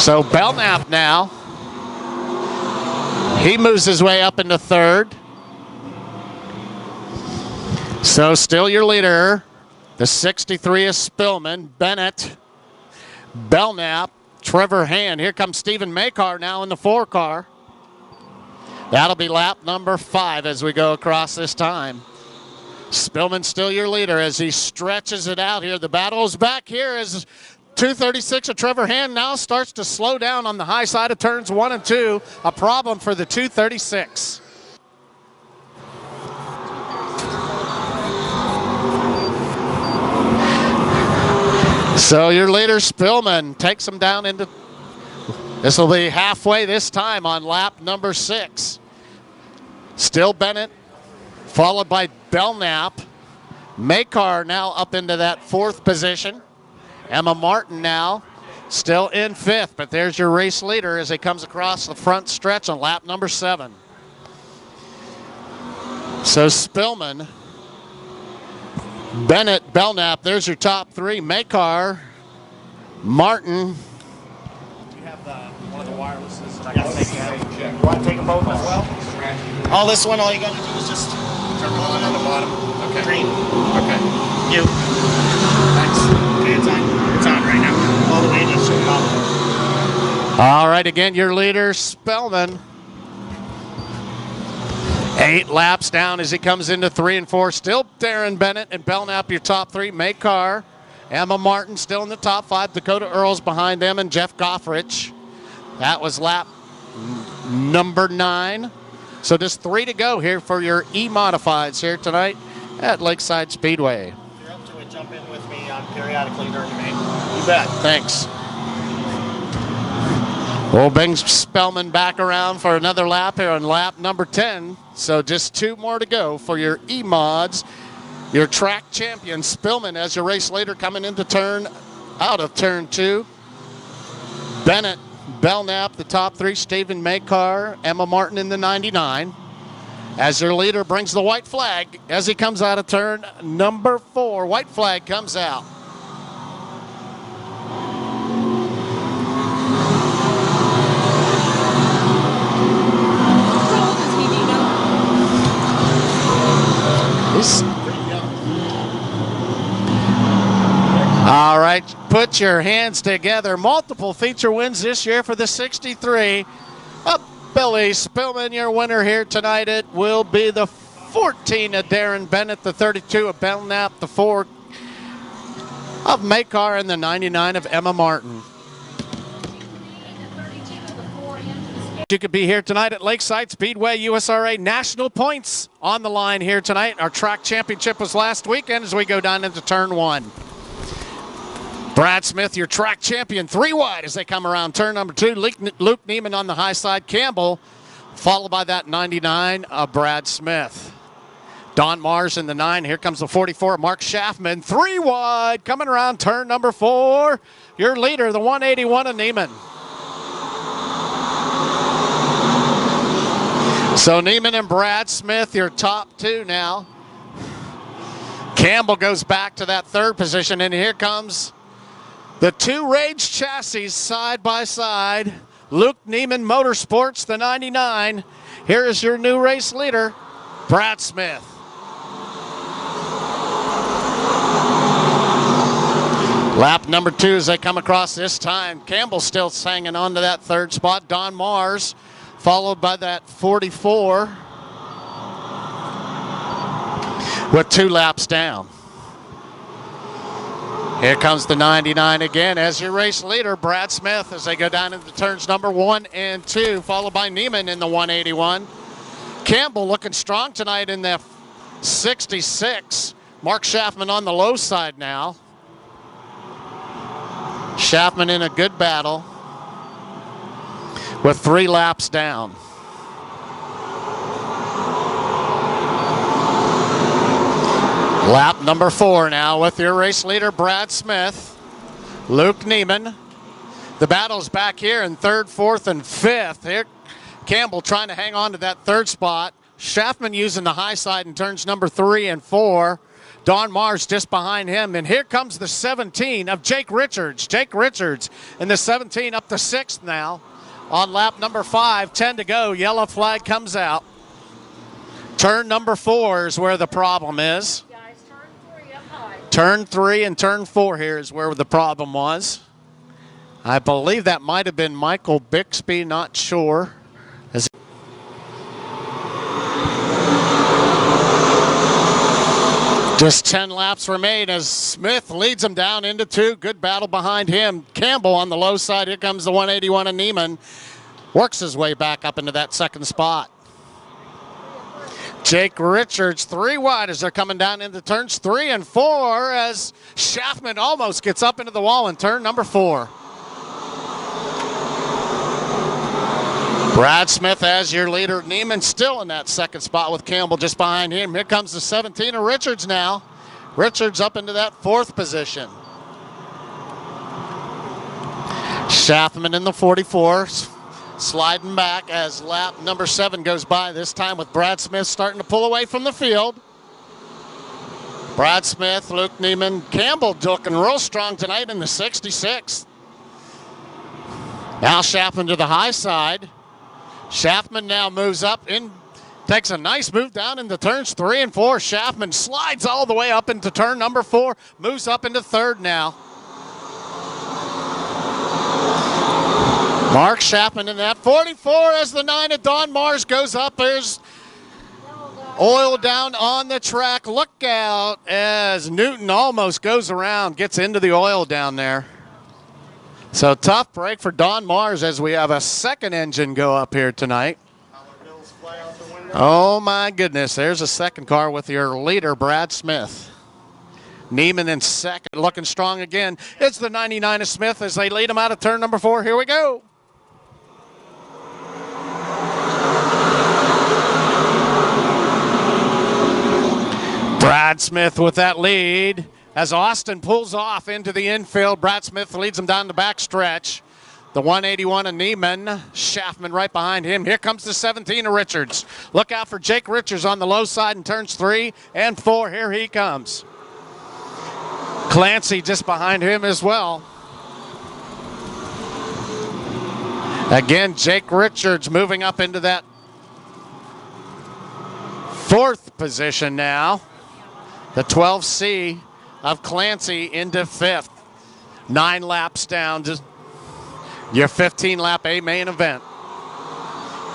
So Belknap now, he moves his way up into third. So still your leader, the 63 is Spillman, Bennett, Belknap, Trevor Hand. Here comes Stephen Makar now in the 4 car. That'll be lap number 5 as we go across this time. Spillman still your leader as he stretches it out here. The battle's back here as 236 of Trevor Hand now starts to slow down on the high side of turns 1 and 2. A problem for the 236. So your leader Spillman takes him down into, this will be halfway this time on lap number 6. Still Bennett, followed by Belknap. Makar now up into that 4th position. Emma Martin now still in 5th, but there's your race leader as he comes across the front stretch on lap number 7. So Spillman, Bennett, Belknap, there's your top 3. Makar, Martin. Do you have one of the wirelesses that I can take out? You want to take them both as well? Oh, this one, all you got to do is just turn on the bottom. Okay. Green. Okay. You. Thanks. Okay, it's on. It's on right now. All the way to Chicago. All right, again, your leader, Spillman. 8 laps down as he comes into 3 and 4. Still Darren Bennett and Belknap, your top 3. Makar, Emma Martin still in the top 5. Dakota Earls behind them and Jeff Goffrich. That was lap number 9. So just 3 to go here for your E-Modifieds here tonight at Lakeside Speedway. If you're up to it, jump in with me periodically during the game. You bet. Thanks. We'll bring Spillman back around for another lap here on lap number 10. So just 2 more to go for your E-Mods. Your track champion, Spillman, as your race leader coming into out of turn 2. Bennett, Belknap, the top 3. Stephen Makar, Emma Martin in the 99. As your leader brings the white flag as he comes out of turn number 4. White flag comes out. All right, put your hands together. Multiple feature wins this year for the 63. Billy Spillman, your winner here tonight. It will be the 14 of Darren Bennett, the 32 of Belknap, the 4 of Makar, and the 99 of Emma Martin. You could be here tonight at Lakeside Speedway. USRA national points on the line here tonight. Our track championship was last weekend as we go down into turn 1. Brad Smith, your track champion, 3 wide as they come around turn number 2. Luke Neiman on the high side. Campbell, followed by that 99 of Brad Smith. Don Mars in the 9. Here comes the 44, Mark Schaffman. 3 wide, coming around turn number 4. Your leader, the 181 of Neiman. So Neiman and Brad Smith, your top 2 now. Campbell goes back to that 3rd position, and here comes the 2 Rage chassis side by side. Luke Neiman Motorsports, the 99. Here is your new race leader, Brad Smith. Lap number 2 as they come across this time. Campbell still hanging on to that 3rd spot. Don Mars, followed by that 44 with 2 laps down. Here comes the 99 again as your race leader, Brad Smith, as they go down into turns number 1 and 2, followed by Neiman in the 181. Campbell looking strong tonight in the 66. Mark Schaffman on the low side now. Schaffman in a good battle with 3 laps down. Lap number 4 now with your race leader, Brad Smith, Luke Neiman. The battle's back here in 3rd, 4th, and 5th. Here, Campbell trying to hang on to that 3rd spot. Schaffman using the high side in turns number 3 and 4. Don Mars just behind him. And here comes the 17 of Jake Richards. Jake Richards in the 17 up to 6th now on lap number 5. 10 to go. Yellow flag comes out. Turn number 4 is where the problem is. Guys, turn 3 up high. Turn 3 and turn 4 here is where the problem was. I believe that might have been Michael Bixby, not sure. Just 10 laps remain as Smith leads him down into 2. Good battle behind him. Campbell on the low side. Here comes the 181 of Neiman. Works his way back up into that 2nd spot. Jake Richards 3 wide as they're coming down into turns 3 and 4 as Schaffman almost gets up into the wall in turn number 4. Brad Smith as your leader. Neiman still in that 2nd spot with Campbell just behind him. Here comes the 17 of Richards now. Richards up into that 4th position. Schaffman in the 44, sliding back as lap number 7 goes by, this time with Brad Smith starting to pull away from the field. Brad Smith, Luke Neiman, Campbell looking real strong tonight in the 66. Now Schaffman to the high side. Schaffman now moves up in, takes a nice move down into turns 3 and 4. Schaffman slides all the way up into turn number 4, moves up into 3rd now. Mark Schaffman in that 44 as the 9 of Don Mars goes up. There's oil down on the track. Look out as Newton almost goes around, gets into the oil down there. So tough break for Don Mars as we have a 2nd engine go up here tonight. Oh my goodness, there's a 2nd car with your leader, Brad Smith. Neiman in 2nd, looking strong again. It's the 99 of Smith as they lead him out of turn number 4. Here we go. Brad Smith with that lead. As Austin pulls off into the infield, Brad Smith leads him down the back stretch. The 181 of Neiman, Schaffman right behind him. Here comes the 17 of Richards. Look out for Jake Richards on the low side in turns 3 and 4. Here he comes. Clancy just behind him as well. Again, Jake Richards moving up into that 4th position now. The 12C of Clancy into 5th. 9 laps down to your 15-lap A main event.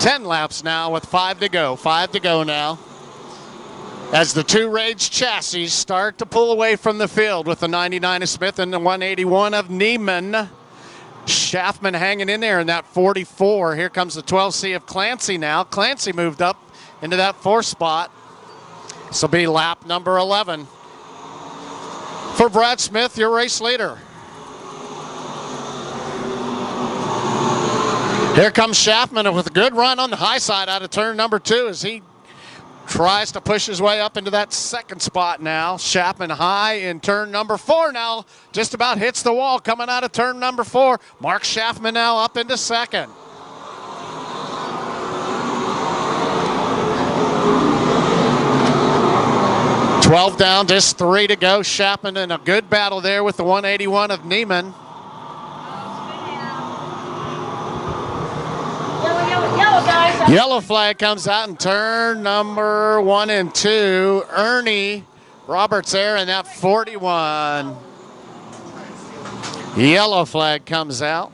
10 laps now with 5 to go. 5 to go now. As the 2 Rage chassis start to pull away from the field with the 99 of Smith and the 181 of Neiman. Schaffman hanging in there in that 44. Here comes the 12C of Clancy now. Clancy moved up into that 4th spot. This will be lap number 11. For Brad Smith, your race leader. Here comes Schaffman with a good run on the high side out of turn number 2 as he tries to push his way up into that 2nd spot now. Schaffman high in turn number 4 now. Just about hits the wall coming out of turn number 4. Mark Schaffman now up into 2nd. Twelve down, just 3 to go. Schaffman in a good battle there with the 181 of Neiman. Yellow, guys. Yellow flag comes out in turn number 1 and 2. Ernie Roberts there in that 41. Yellow flag comes out.